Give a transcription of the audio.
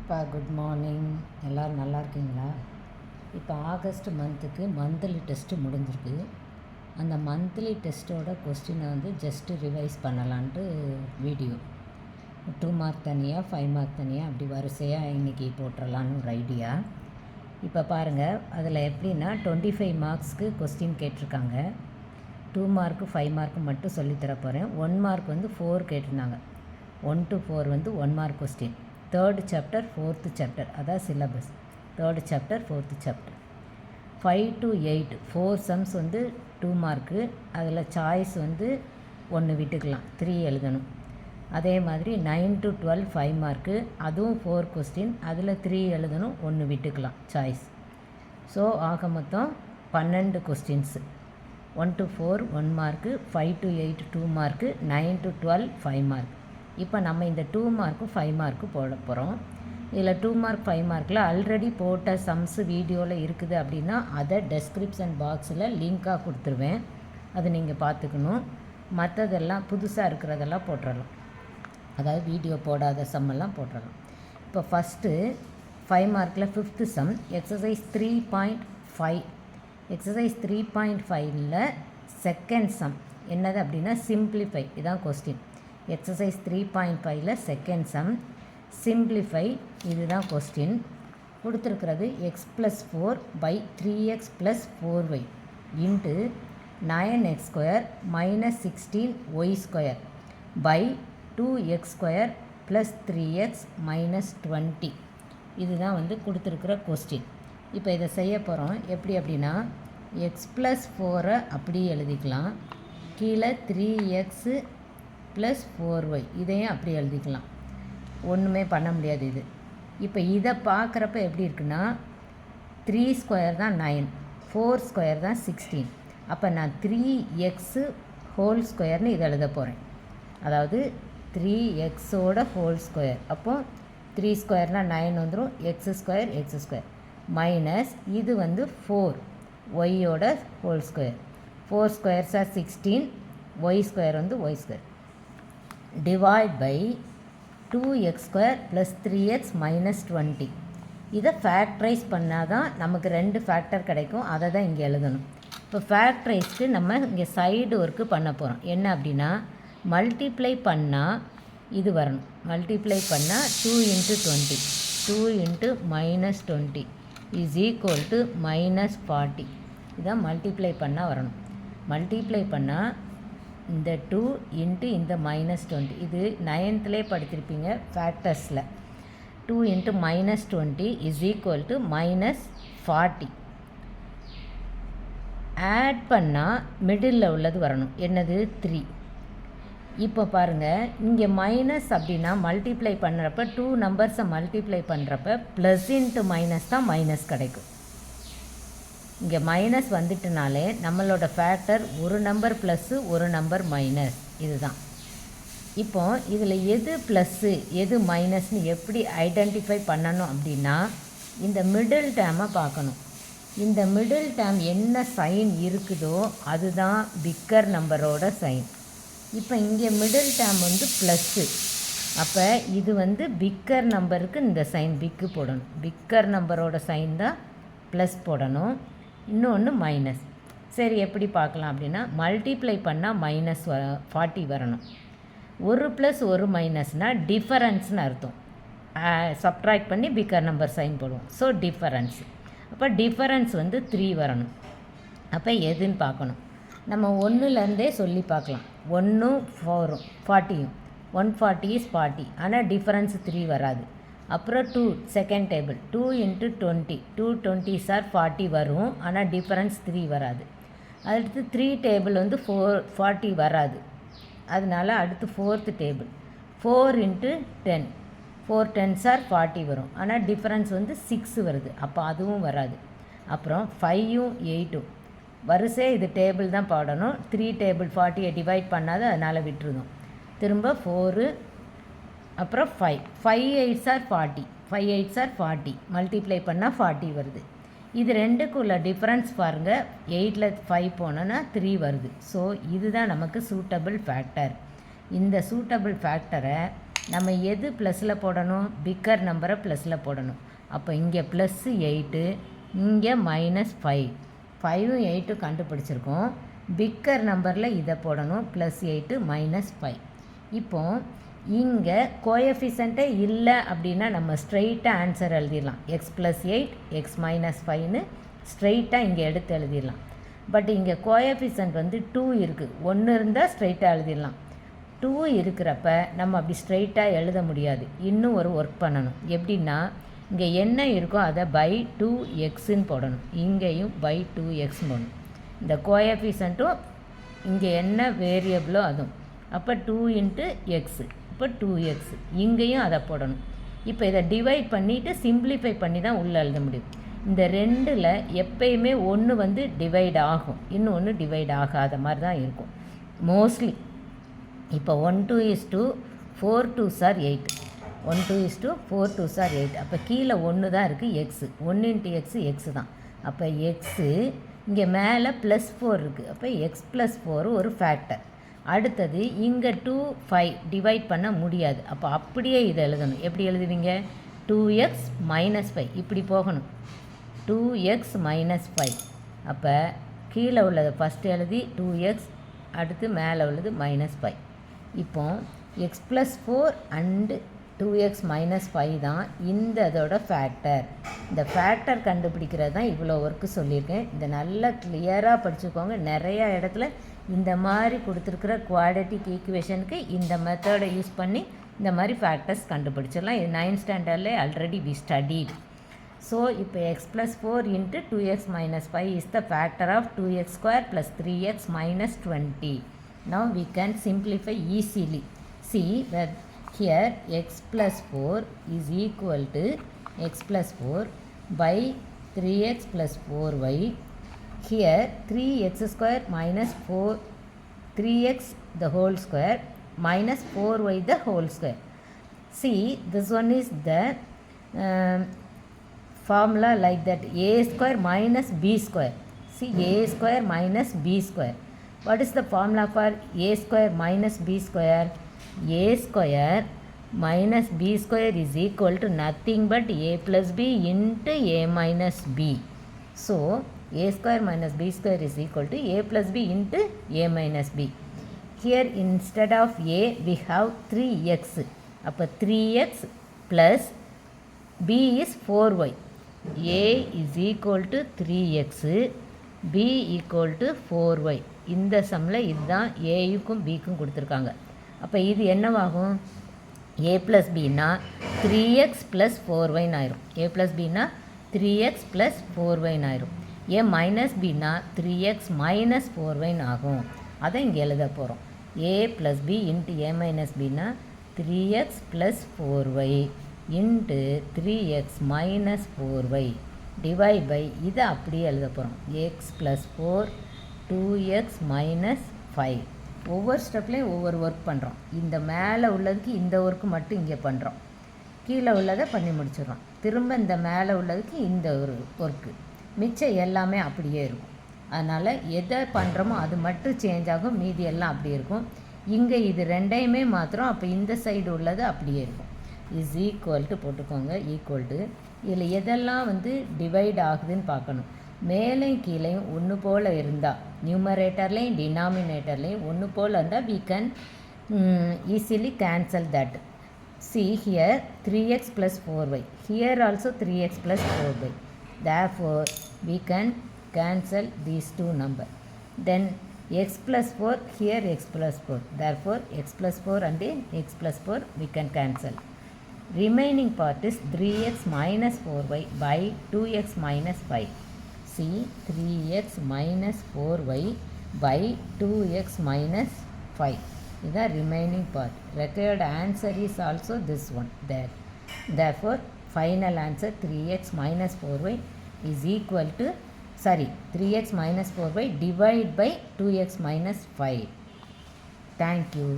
Good morning. எல்லோரும் நல்லா இருக்கீங்களா? இப்போ ஆகஸ்ட் மந்த்துக்கு மந்த்லி டெஸ்ட்டு முடிஞ்சிருக்கு. அந்த மந்த்லி டெஸ்ட்டோட கொஸ்டினை ஜஸ்ட்டு ரிவைஸ் பண்ணலான்ட்டு வீடியோ 2 மார்க் தனியாக 5 மார்க் தனியாக அப்படி வரிசையாக இன்றைக்கி போட்டுடலான்னு ஒரு ஐடியா. இப்போ பாருங்கள், அதில் எப்படின்னா 25 மார்க்ஸ்க்கு கொஸ்டின் கேட்டிருக்காங்க. 2 மார்க்கு 5 மார்க்கு மட்டும் சொல்லித்தர போகிறேன். 1 மார்க் 4 கேட்டிருந்தாங்க. 1 to 4 1 mark question. 3rd chapter 4th chapter, அதான் syllabus. 3rd chapter 4th chapter. 5 to 8 4 sums 2 mark. அதில் சாய்ஸ் 1 விட்டுக்கலாம், 3 எழுதணும். அதே மாதிரி 9 to 12 5 மார்க்கு, அதுவும் 4 கொஸ்டின். அதில் 3 எழுதணும், 1 விட்டுக்கலாம் சாய்ஸ். ஸோ ஆக மொத்தம் 12 questions. 1 to 4 1 mark, 5 to 8 2 mark, 9 to 12 5 mark. இப்போ நம்ம இந்த 2 மார்க்கு 5 மார்க்கு போட போகிறோம். இதில் 2 மார்க் 5 மார்க்கில் ஆல்ரெடி போட்ட சம்ஸு வீடியோவில் இருக்குது அப்படின்னா அதை டெஸ்கிரிப்ஷன் பாக்ஸில் லிங்காக கொடுத்துருவேன். அது நீங்கள் பார்த்துக்கணும். மற்றதெல்லாம் புதுசாக இருக்கிறதெல்லாம் போட்டுடலாம், அதாவது வீடியோ போடாத சம்மெல்லாம் போட்டுடலாம். இப்போ ஃபஸ்ட்டு 5 மார்க்கில் 5th சம் எக்ஸசைஸ் 3.5. எக்ஸசைஸ் 3.5ல் செகண்ட் சம் என்னது அப்படின்னா சிம்பிளிஃபை. இதான் கொஸ்டின். எக்ஸசைஸ் 3.5ல் செகண்ட் சம் சிம்பிளிஃபை, இதுதான் கொஸ்டின். கொடுத்துருக்கிறது x+4 by 3x + 4y into 9x² - 16y² by 2x² + 3x - 20. இதுதான் கொடுத்துருக்கிற கொஸ்டின். இப்போ இதை செய்ய போகிறோம். எப்படி அப்படின்னா x+4 அப்படியே எழுதிக்கலாம், கீழே 3x + 4y இதையும் அப்படி எழுதிக்கலாம். ஒன்றுமே பண்ண முடியாது இது. இப்போ இதை பார்க்குறப்ப எப்படி இருக்குன்னா 3² தான் 9, 4² தான் 16. அப்போ நான் 3x² இதை எழுத போகிறேன். அதாவது 3xோட ஹோல் ஸ்கொயர். அப்போ 3² 9 வந்துடும், x² மைனஸ் இது 4 ஒய்யோட whole square. 4 squares 16, y² y². Divide by 2x² + 3x - 20. இதை ஃபேக்டரைஸ் பண்ணால் தான் நமக்கு 2 ஃபேக்டர் கிடைக்கும். அதை தான் இங்கே எழுதணும். இப்போ ஃபேக்டரைஸ்க்கு நம்ம இங்கே சைடு ஒர்க்கு பண்ண போகிறோம். என்ன அப்படின்னா மல்டிப்ளை பண்ணால் இது வரணும். மல்டிப்ளை பண்ணால் 2 × 20, 2 × -20 = -40. இதான் மல்டிப்ளை பண்ணால் வரணும். மல்டிப்ளை பண்ணால் இந்த 2 × இந்த -20, இது 9th படிச்சிருப்பீங்க ஃபேக்டர்ஸில். 2 × -20 = -40. ஆட் பண்ணால் மிடில் உள்ளது வரணும். என்னது 3. இப்போ பாருங்கள், இங்கே மைனஸ் அப்படின்னா மல்டிப்ளை பண்ணுறப்ப 2 நம்பர்ஸை மல்டிப்ளை பண்ணுறப்ப ப்ளஸ் இன்ட்டு மைனஸ் தான் மைனஸ் கிடைக்கும். இங்கே மைனஸ் வந்துட்டுனாலே நம்மளோட ஃபேக்டர் ஒரு நம்பர் ப்ளஸ்ஸு ஒரு நம்பர் மைனஸ். இதுதான். இப்போ இதில் எது ப்ளஸ்ஸு எது மைனஸ்னு எப்படி ஐடென்டிஃபை பண்ணணும் அப்படின்னா இந்த மிடில் டேமை பார்க்கணும். இந்த மிடில் டேம் என்ன சைன் இருக்குதோ அதுதான் பிக்கர் நம்பரோட சைன். இப்போ இங்கே மிடில் டேம் ப்ளஸ்ஸு. அப்போ இது பிக்கர் நம்பருக்கு இந்த சைன் பிக்கு போடணும். பிக்கர் நம்பரோட சைன் தான் ப்ளஸ் போடணும். இன்னொன்று மைனஸ். சரி, எப்படி பார்க்கலாம் அப்படின்னா மல்டிப்ளை பண்ணால் -40 வரணும். ஒரு ப்ளஸ் ஒரு மைனஸ்னால் டிஃபரன்ஸ்னு அர்த்தம். சப்ட்ராக்ட் பண்ணி பிக்கர் நம்பர் சைன் போடுவோம். So difference. அப்போ டிஃபரன்ஸ் 3 வரணும். அப்போ எதுன்னு பார்க்கணும். நம்ம 1லேருந்தே சொல்லி பார்க்கலாம். 1 4 40, 140 is 40. ஆனால் டிஃபரன்ஸ் 3 வராது. அப்புறம் 2 செகண்ட் டேபிள் 2 × 20, 2 20s are 40 வரும். ஆனால் டிஃபரன்ஸ் 3 வராது. அடுத்து 3 டேபிள் 40 வராது. அதனால் அடுத்து 4th டேபிள் 4 × 10, 4 10s are 40 வரும். ஆனால் டிஃபரன்ஸ் 6 வருது. அப்போ அதுவும் வராது. அப்புறம் 5ம் 8ம் வரிசை இது டேபிள் தான் பாடணும். 3 டேபிள் 40 டிவைட் பண்ணாது, அதனால் விட்டுருந்தோம். திரும்ப 4, அப்புறம் 5 8s are 40, 5 8s are 40 multiply பண்ணால் 40 வருது. இது ரெண்டுக்கு உள்ள டிஃப்ரென்ஸ் பாருங்கள். 8ல் 5 போனோன்னா 3 வருது. ஸோ இதுதான் நமக்கு சூட்டபிள் ஃபேக்டர். இந்த சூட்டபிள் ஃபேக்டரை நம்ம எது ப்ளஸில் போடணும், பிக்கர் நம்பரை ப்ளஸில் போடணும். அப்போ இங்கே +8 இங்கே -5 5ம் 8ம் கண்டுபிடிச்சிருக்கோம். பிக்கர் நம்பரில் இதை போடணும், +8 -5. இப்போ இங்கே கோஎஃபிஷியண்ட்டே இல்லை அப்படின்னா நம்ம ஸ்ட்ரெயிட்டாக ஆன்சர் எழுதிடலாம். x+8 x -5ன்னு ஸ்ட்ரெயிட்டாக இங்கே எடுத்து எழுதிடலாம். பட் இங்கே கோஎஃபிஷியன்ட் வந்து 2 இருக்குது. 1 இருந்தால் ஸ்ட்ரெயிட்டாக எழுதிடலாம். 2 இருக்கிறப்ப நம்ம அப்படி ஸ்ட்ரெயிட்டாக எழுத முடியாது. இன்னும் ஒரு ஒர்க் பண்ணணும். எப்படின்னா இங்கே என்ன இருக்கோ அதை /2xன்னு போடணும். இங்கேயும் /2x போடணும். இந்த கோஎஃபிஷியன்ட்டும் இங்கே என்ன வேரியபிளோ அதுவும். அப்போ 2 × x, இப்போ 2x. இங்கேயும் அதை போடணும். இப்போ இதை டிவைட் பண்ணிவிட்டு சிம்பிளிஃபை பண்ணி தான் உள்ளே எழுத முடியும். இந்த ரெண்டில் எப்பயுமே ஒன்று வந்து டிவைட் ஆகும், இன்னொன்று டிவைட் ஆகாத மாதிரி தான் இருக்கும் மோஸ்ட்லி. இப்போ 1 2 is 4 2s are 8. 1 2 is 4 2s are 8. அப்போ கீழே 1 தான் இருக்குது, x. 1 × x x தான். அப்போ x இங்கே மேலே +4 இருக்குது. அப்போ x +4 ஒரு ஃபேக்டர். அடுத்தது இங்கே 2 5 டிவைட் பண்ண முடியாது. அப்போ அப்படியே இதை எழுதணும். எப்படி எழுதுவீங்க? 2x -5 இப்படி போகணும். 2x -5. அப்போ கீழே உள்ளதை ஃபஸ்ட்டு எழுதி 2x, அடுத்து மேலே உள்ளது -5. இப்போ x +4 அண்டு 2x -5 தான் இந்த இதோட ஃபேக்டர். இந்த ஃபேக்டர் கண்டுபிடிக்கிறது தான் இவ்வளோ ஒர்க்கு சொல்லியிருக்கேன். இதை நல்லா கிளியராக படிச்சுக்கோங்க. நிறையா இடத்துல இந்த மாதிரி கொடுத்துருக்குற குவாட்ரேட்டிக் ஈக்குவேஷனுக்கு இந்த மெத்தடை யூஸ் பண்ணி இந்த மாதிரி ஃபேக்டர்ஸ் கண்டுபிடிச்சிடலாம். இது 9th ஸ்டாண்டர்டில் ஆல்ரெடி வி ஸ்டடீட். ஸோ இப்போ x +4 × 2x -5 is the factor of 2x² + 3x - 20. Now we can simplify easily. See that here x +4 is equal to x +4 by 3x + 4y. Here 3x² - 4 3x the whole square minus 4y the whole square. See, this one is the formula like that, a² minus b². See, a² minus b². What is the formula for a² minus b²? a² minus b² is equal to nothing but a plus b into a minus b. So, a² minus b² is equal to a plus b into a minus b. Here instead of a we have 3x. அப்போ 3x plus b is 4y. a is equal to 3x, b equal to 4y. இந்த சம்மில் இதுதான் ஏயுக்கும் பிக்கும் கொடுத்துருக்காங்க. அப்போ இது என்னவாகும்? a plus bனா 3x plus 4yன்னு ஆயிரும். a plus bனா 3x plus 4yன்னு ஆயிரும். a minus bனா 3x minus 4yன்னு ஆகும். அதை இங்கே எழுத போகிறோம். a plus b into a minus bனா 3x plus 4y into 3x minus 4y divide by இதை அப்படியே எழுத போகிறோம். x plus 4 2x minus 5. ஒவ்வொரு ஸ்டெப்லேயும் ஒவ்வொரு ஒர்க் பண்ணுறோம். இந்த மேலே உள்ளதுக்கு இந்த ஒர்க்கு மட்டும் இங்கே பண்ணுறோம், கீழே உள்ளதை பண்ணி முடிச்சிடுறோம். திரும்ப இந்த மேலே உள்ளதுக்கு இந்த ஒரு ஒர்க்கு, மிச்சம் எல்லாமே அப்படியே இருக்கும். அதனால் எதை பண்ணுறோமோ அது மட்டும் சேஞ்ச் ஆகும், மீதி எல்லாம் அப்படியே இருக்கும். இங்கே இது ரெண்டையுமே மாத்திரம், அப்போ இந்த சைடு உள்ளது அப்படியே இருக்கும். இஸ் ஈக்குவல்ட்டு போட்டுக்கோங்க. ஈக்குவல்ட்டு இதில் எதெல்லாம் வந்து டிவைட் ஆகுதுன்னு பார்க்கணும். மேலையும் கீழையும் ஒன்று போல் இருந்தால், நியூமரேட்டர்லேயும் டினாமினேட்டர்லேயும் ஒன்று போல் இருந்தால் we can easily cancel that. See here 3x plus 4y, here also 3x plus 4y. Therefore we can cancel these two numbers. Then x plus 4, here x plus 4. Therefore x plus 4 and x plus 4 we can cancel. Remaining part is 3x minus 4y by 2x minus 5. See, 3x minus 4y by 2x minus 5. This is the remaining part. Required answer is also this one there. Therefore, final answer 3x minus 4y is equal to 3x minus 4y divided by 2x minus 5. Thank you.